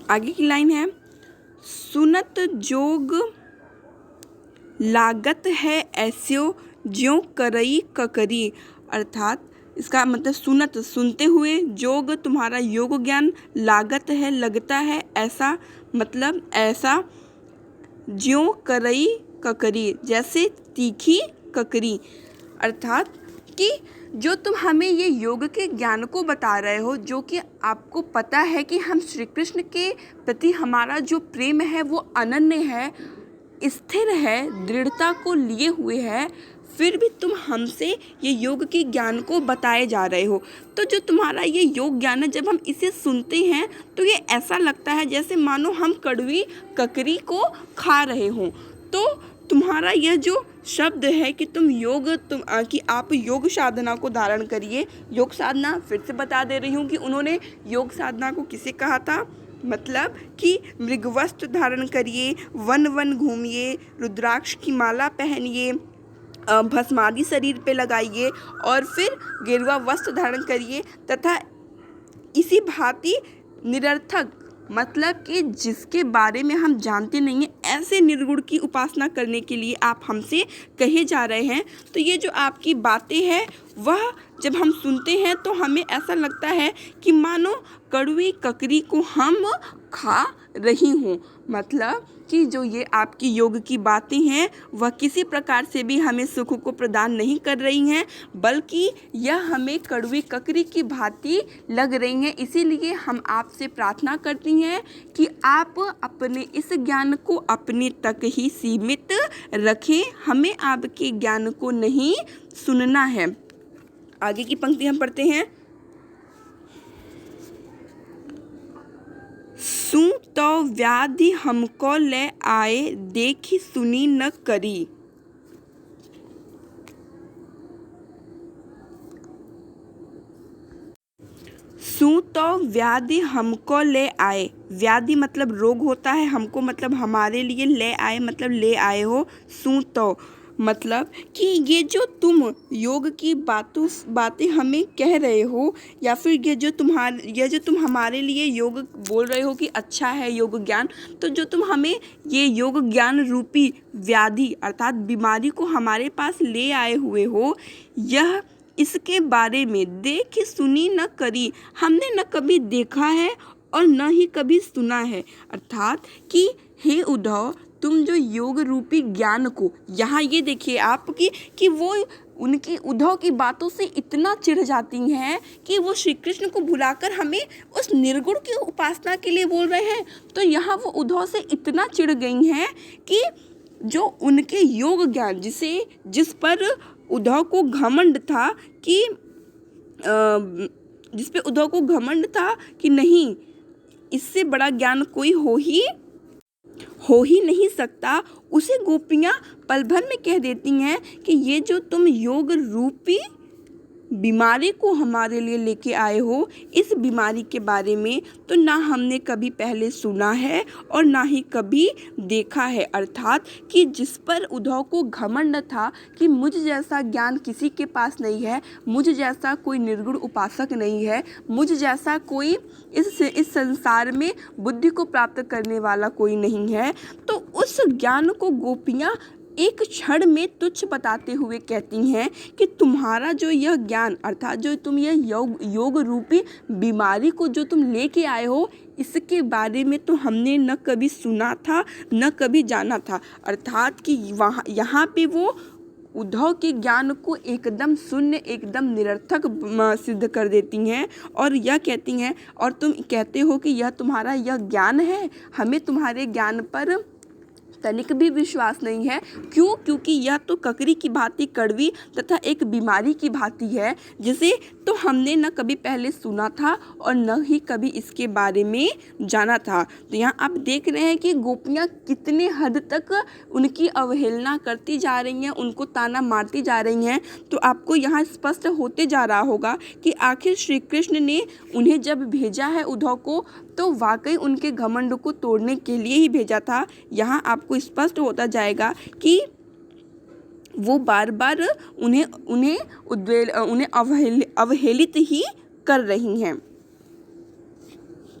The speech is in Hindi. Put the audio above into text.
आगे की लाइन है, सुनत जोग लागत है ऐस्यो ज्यों करई ककरी। अर्थात इसका मतलब सुनत सुनते हुए, जोग तुम्हारा योग ज्ञान, लागत है लगता है, ऐसा मतलब ऐसा, ज्यों करई ककरी जैसे तीखी ककरी। अर्थात कि जो तुम हमें ये योग के ज्ञान को बता रहे हो, जो कि आपको पता है कि हम श्री कृष्ण के प्रति हमारा जो प्रेम है वो अनन्य है, स्थिर है, दृढ़ता को लिए हुए है, फिर भी तुम हमसे ये योग के ज्ञान को बताए जा रहे हो। तो जो तुम्हारा ये योग ज्ञान है, जब हम इसे सुनते हैं तो ये ऐसा लगता है जैसे मानो हम कड़वी ककरी को खा रहे हों। तो तुम्हारा यह जो शब्द है कि कि आप योग साधना को धारण करिए। योग साधना फिर से बता दे रही हूँ कि उन्होंने योग साधना को किसे कहा था, मतलब कि मृगवस्त्र धारण करिए, वन वन घूमिए, रुद्राक्ष की माला पहनिए, भस्मादि शरीर पे लगाइए और फिर गेरुआ वस्त्र धारण करिए, तथा इसी भांति निरर्थक मतलब कि जिसके बारे में हम जानते नहीं हैं, ऐसे निर्गुण की उपासना करने के लिए आप हमसे कहे जा रहे हैं। तो ये जो आपकी बातें हैं वह जब हम सुनते हैं तो हमें ऐसा लगता है कि मानो कड़वी ककरी को हम खा रही हूँ। मतलब कि जो ये आपकी योग की बातें हैं वह किसी प्रकार से भी हमें सुख को प्रदान नहीं कर रही हैं, बल्कि यह हमें कड़वी ककरी की भांति लग रही हैं। इसीलिए हम आपसे प्रार्थना करती हैं कि आप अपने इस ज्ञान को अपने तक ही सीमित रखें, हमें आपके ज्ञान को नहीं सुनना है। आगे की पंक्ति हम पढ़ते हैं, सू तो व्याधि हमको ले आए, देखी सुनी न करी। सू तो व्याधि हमको ले आए, व्याधि मतलब रोग होता है, हमको मतलब हमारे लिए, ले आए मतलब ले आए हो, सू तो मतलब कि ये जो तुम योग की बातें हमें कह रहे हो, या फिर ये जो तुम हमारे लिए योग बोल रहे हो कि अच्छा है योग ज्ञान, तो जो तुम हमें ये योग ज्ञान रूपी व्याधि अर्थात बीमारी को हमारे पास ले आए हुए हो, यह इसके बारे में देखी सुनी न करी, हमने न कभी देखा है और न ही कभी सुना है। अर्थात कि हे उद्धव, तुम जो योग रूपी ज्ञान को, यहाँ ये देखिए आप कि वो उनकी उद्धव की बातों से इतना चिढ़ जाती हैं कि वो श्री कृष्ण को भुलाकर हमें उस निर्गुण की उपासना के लिए बोल रहे हैं। तो यहाँ वो उद्धव से इतना चिढ़ गई हैं कि जो उनके योग ज्ञान जिस पर उद्धव को घमंड था कि जिस पे उद्धव को घमंड था कि नहीं, इससे बड़ा ज्ञान कोई हो ही नहीं सकता, उसे गोपियाँ पल भर में कह देती हैं कि ये जो तुम योग रूपी बीमारी को हमारे लिए लेके आए हो, इस बीमारी के बारे में तो ना हमने कभी पहले सुना है और ना ही कभी देखा है। अर्थात कि जिस पर उद्धव को घमंड था कि मुझ जैसा ज्ञान किसी के पास नहीं है, मुझ जैसा कोई निर्गुण उपासक नहीं है, मुझ जैसा कोई इस संसार में बुद्धि को प्राप्त करने वाला कोई नहीं है, तो उस ज्ञान को गोपियाँ एक क्षण में तुच्छ बताते हुए कहती हैं कि तुम्हारा जो यह ज्ञान अर्थात जो तुम यह योग रूपी बीमारी को जो तुम लेके आए हो, इसके बारे में तो हमने न कभी सुना था न कभी जाना था। अर्थात कि यहाँ पे वो उद्धव के ज्ञान को एकदम शून्य, एकदम निरर्थक सिद्ध कर देती हैं और यह कहती हैं, और तुम कहते हो कि यह तुम्हारा यह ज्ञान है, हमें तुम्हारे ज्ञान पर तनिक भी विश्वास नहीं है। क्यों? क्योंकि यह तो ककरी की भांति कड़वी तथा एक बीमारी की भांति है, जिसे तो हमने न कभी पहले सुना था और न ही कभी इसके बारे में जाना था। तो यहाँ आप देख रहे हैं कि गोपियाँ कितने हद तक उनकी अवहेलना करती जा रही हैं, उनको ताना मारती जा रही हैं। तो आपको यहाँ स्पष्ट होते जा रहा होगा कि आखिर श्री कृष्ण ने उन्हें जब भेजा है उद्धव को, तो वाकई उनके घमंड को तोड़ने के लिए ही भेजा था। यहाँ आपको स्पष्ट होता जाएगा कि वो बार बार उन्हें अवहेलित ही कर रही हैं।